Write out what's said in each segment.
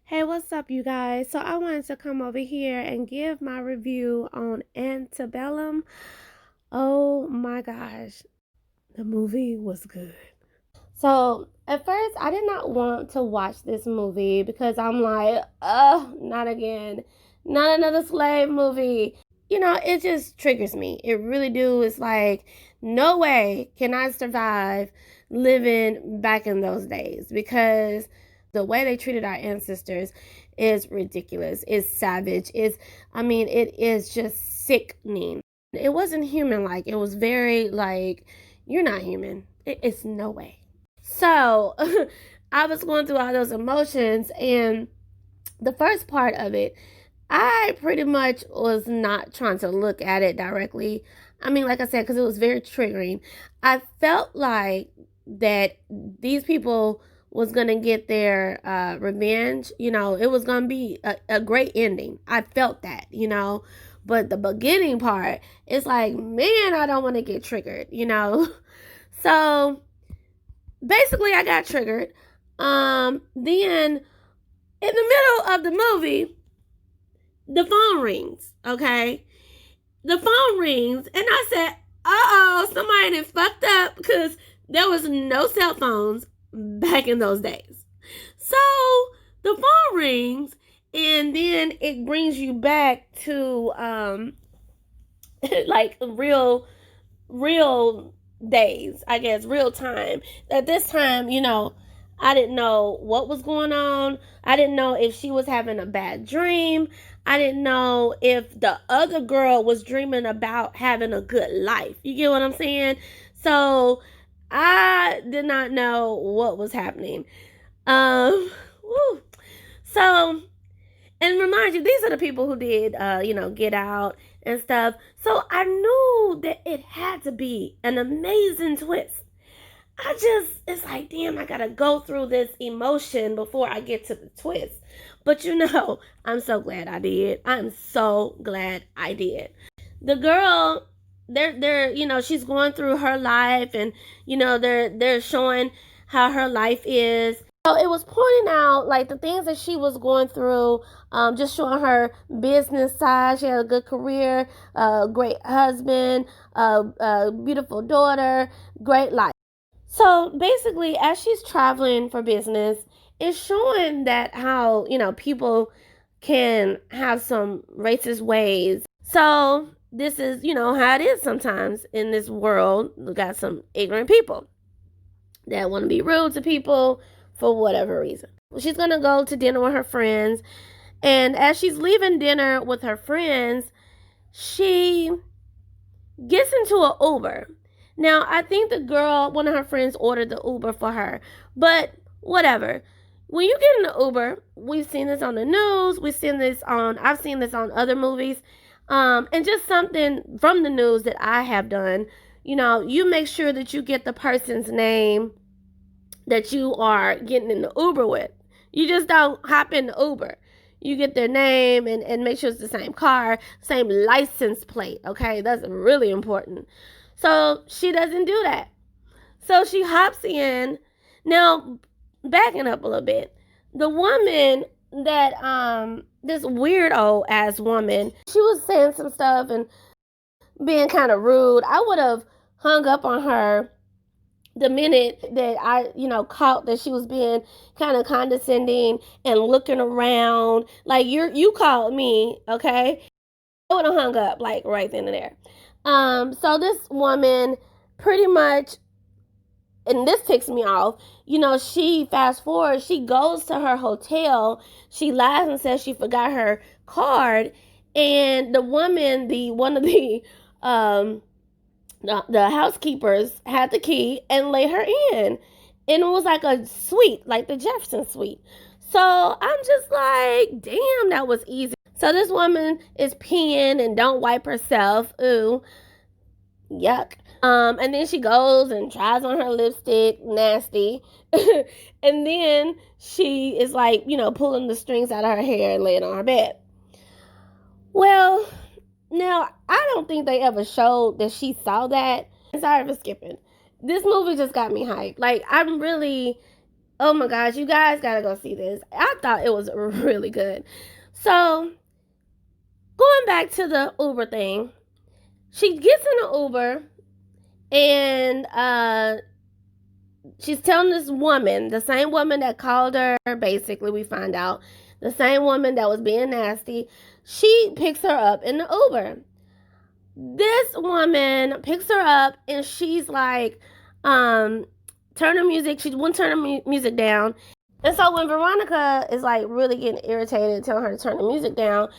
Hey, what's up, you guys? So, I wanted to come over here and give my review on Antebellum. Oh my gosh, the movie was good. So, at first, I did not want to watch this movie because I'm like, not again. Not another slave movie. It just triggers me. It really do. It's like, no way can I survive living back in those days because the way they treated our ancestors is ridiculous. It's savage. It is just sickening. It wasn't human like. It was very like, you're not human. It's no way. So I was going through all those emotions, and the first part of it, I pretty much was not trying to look at it directly. Like I said, because it was very triggering. I felt like that these people was going to get their revenge. It was going to be a great ending. I felt that. But the beginning part, it's like, man, I don't want to get triggered. So basically, I got triggered. Then in the middle of the movie, the phone rings, okay? The phone rings, and I said, uh-oh, somebody done fucked up because there was no cell phones back in those days. So the phone rings, and then it brings you back to like real days, I guess, real time. At this time, I didn't know what was going on. I didn't know if she was having a bad dream. I didn't know if the other girl was dreaming about having a good life. You get what I'm saying? So I did not know what was happening. Woo. So, and remind you, these are the people who did, Get Out and stuff. So I knew that it had to be an amazing twist. It's like, damn, I gotta go through this emotion before I get to the twist. But I'm so glad I did. I'm so glad I did. The girl, she's going through her life, and they're showing how her life is. So it was pointing out like the things that she was going through, just showing her business side. She had a good career, great husband, beautiful daughter, great life. So basically, as she's traveling for business, it's showing that how, people can have some racist ways. So this is, how it is sometimes in this world. We got some ignorant people that want to be rude to people for whatever reason. She's going to go to dinner with her friends. And as she's leaving dinner with her friends, she gets into an Uber. Now, I think one of her friends ordered the Uber for her, but whatever. When you get in the Uber, we've seen this on the news, I've seen this on other movies, and just something from the news that I have done, you make sure that you get the person's name that you are getting in the Uber with. You just don't hop in the Uber. You get their name and make sure it's the same car, same license plate, okay? That's really important. So she doesn't do that. So she hops in. Now, backing up a little bit, the woman that, this weirdo ass woman, she was saying some stuff and being kind of rude. I would have hung up on her the minute that I, caught that she was being kind of condescending and looking around. Like, you called me, okay? I would have hung up, like, right then and there. So this woman pretty much, and this ticks me off, she fast forward, she goes to her hotel, she lies and says she forgot her card, and the woman, one of the housekeepers had the key and let her in. And it was like a suite, like the Jefferson suite. So I'm just like, damn, that was easy. So this woman is peeing and don't wipe herself. Ooh, yuck. And then she goes and tries on her lipstick, nasty. And then she is like, pulling the strings out of her hair and laying on her bed. Well, now, I don't think they ever showed that she saw that. Sorry for skipping. This movie just got me hyped. Like, I'm really Oh my gosh, you guys gotta go see this. I thought it was really good. So, going back to the Uber thing, she gets in an Uber and she's telling this woman, the same woman that called her, basically, we find out, the same woman that was being nasty, she picks her up in the Uber. This woman picks her up and she's like, turn the music, she wouldn't turn the music down. And so when Veronica is like really getting irritated, telling her to turn the music down,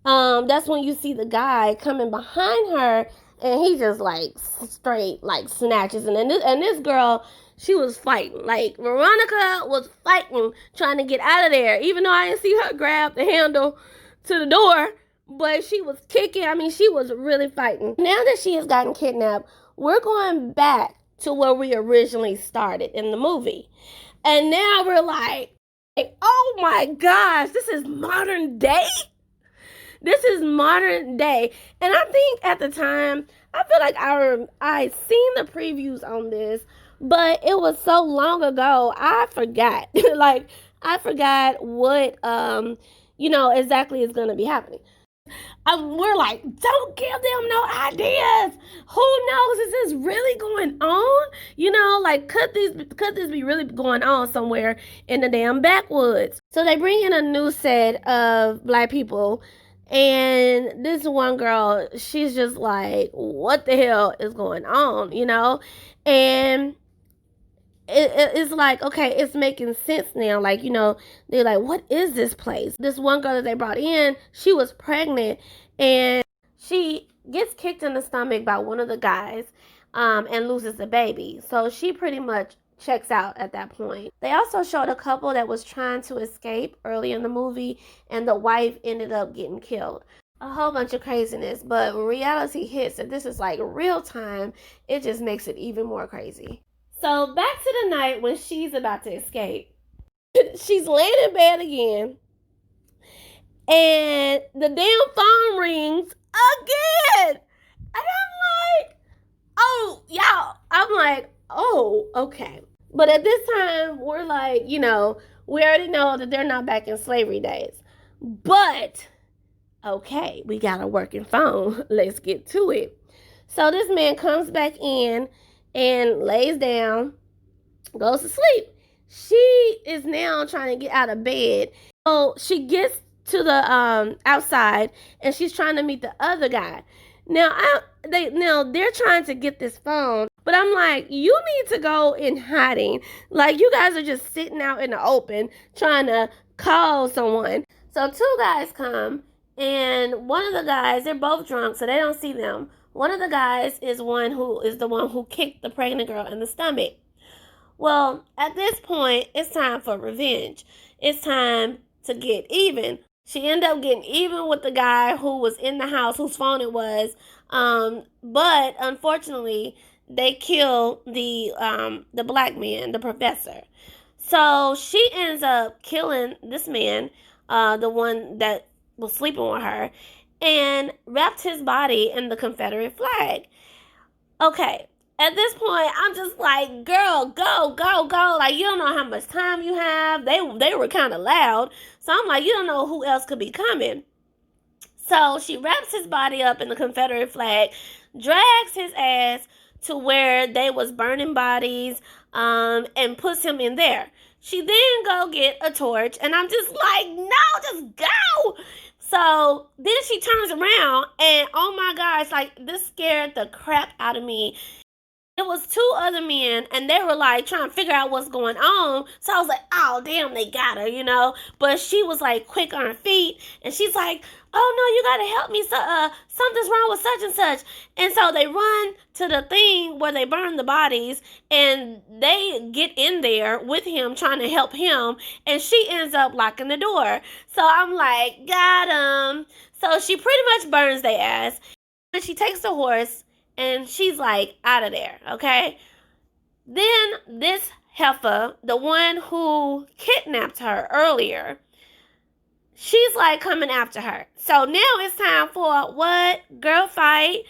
that's when you see the guy coming behind her, and he just like straight like snatches. And this girl, she was fighting. Like Veronica was fighting, trying to get out of there, even though I didn't see her grab the handle to the door. But she was kicking. I mean, she was really fighting. Now that she has gotten kidnapped, we're going back to where we originally started in the movie. And now we're like, oh my gosh, this is modern day? This is modern day. And I think at the time, I feel like I seen the previews on this, but it was so long ago, I forgot. Like, I forgot what, exactly is going to be happening. We're like, don't give them no ideas. Who knows? Is this really going on? Like, could this be really going on somewhere in the damn backwoods? So they bring in a new set of black people, and this one girl, she's just like, what the hell is going on? And it's like, okay, it's making sense now. Like, they're like, what is this place? This one girl that they brought in, she was pregnant, and she gets kicked in the stomach by one of the guys, and loses the baby. So she pretty much checks out at that point. They also showed a couple that was trying to escape early in the movie, and the wife ended up getting killed. A whole bunch of craziness, but when reality hits that this is like real time, it just makes it even more crazy. So back to the night when she's about to escape. She's laying in bed again, and the damn phone rings again. And I'm like, oh, y'all. I'm like, oh, okay. But at this time, we're like, we already know that they're not back in slavery days. But, okay, we got a working phone. Let's get to it. So this man comes back in and lays down, goes to sleep. She is now trying to get out of bed. So she gets to the outside, and she's trying to meet the other guy. Now they're trying to get this phone, but I'm like, you need to go in hiding. Like, you guys are just sitting out in the open trying to call someone. So two guys come, and one of the guys, they're both drunk, so they don't see them. One of the guys is the one who kicked the pregnant girl in the stomach. Well, at this point, it's time for revenge. It's time to get even. She ended up getting even with the guy who was in the house, whose phone it was. But unfortunately, they killed the black man, the professor. So she ends up killing this man, the one that was sleeping with her, and wrapped his body in the Confederate flag. Okay, at this point, I'm just like, girl, go, go, go. Like, you don't know how much time you have. They were kind of loud. So I'm like, you don't know who else could be coming. So she wraps his body up in the Confederate flag, drags his ass to where they was burning bodies, and puts him in there. She then go get a torch, and I'm just like, no, just go. So then she turns around, and oh my gosh, like, this scared the crap out of me. It was two other men, and they were like trying to figure out what's going on. So I was like, oh damn, they got her. But she was like quick on her feet, and she's like, oh no, you gotta help me. So something's wrong with such and such. And so they run to the thing where they burn the bodies, and they get in there with him trying to help him, and she ends up locking the door. So I'm like, got him. So she pretty much burns their ass, and she takes the horse, and she's like out of there, okay? Then this heifer, the one who kidnapped her earlier, she's like coming after her. So now it's time for what? Girl fight.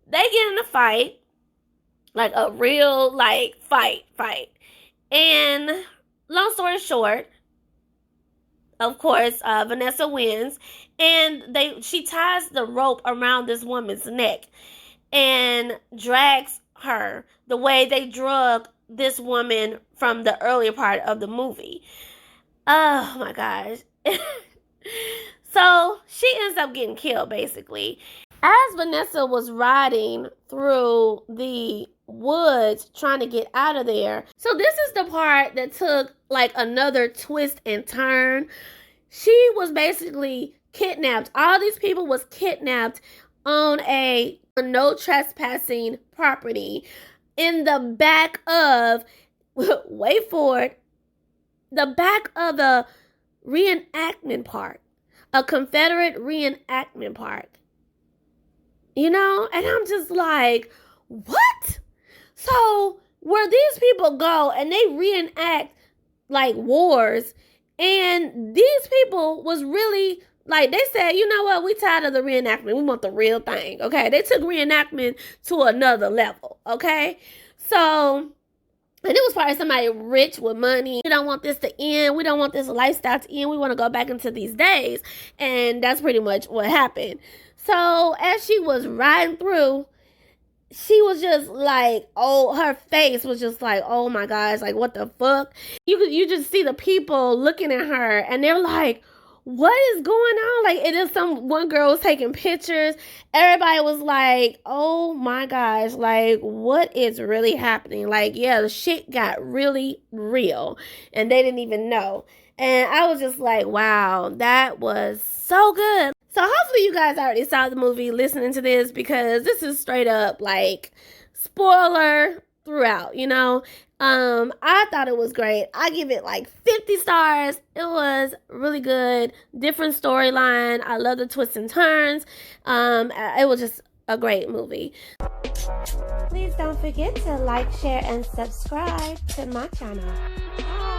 They get in a fight, like a real like fight. And long story short, of course, Vanessa wins, and she ties the rope around this woman's neck and drags her the way they drug this woman from the earlier part of the movie. Oh my gosh. So she ends up getting killed, basically. As Vanessa was riding through the woods trying to get out of there. So this is the part that took like another twist and turn. She was basically kidnapped. All these people was kidnapped on a no trespassing property in the back of, wait for it, the back of a reenactment park, a Confederate reenactment park. You know, and I'm just like, what? So where these people go and they reenact like wars, and these people was really like, they said, you know what, we tired of the reenactment, we want the real thing. Okay, they took reenactment to another level. Okay, so, and it was probably somebody rich with money. We don't want this to end. We don't want this lifestyle to end. We want to go back into these days. And that's pretty much what happened. So as she was riding through, she was just like, oh, her face was just like, oh my gosh, like what the fuck? You just see the people looking at her and they're like, what is going on? Like, it is one girl was taking pictures. Everybody was like, oh my gosh, like what is really happening? Like, yeah, the shit got really real and they didn't even know. And I was just like, wow, that was so good. So hopefully you guys already saw the movie listening to this, because this is straight up like spoiler throughout, you know. I thought it was great. I give it like 50 stars. It was really good. Different storyline. I love the twists and turns. It was just a great movie. Please don't forget to like, share, and subscribe to my channel. Bye.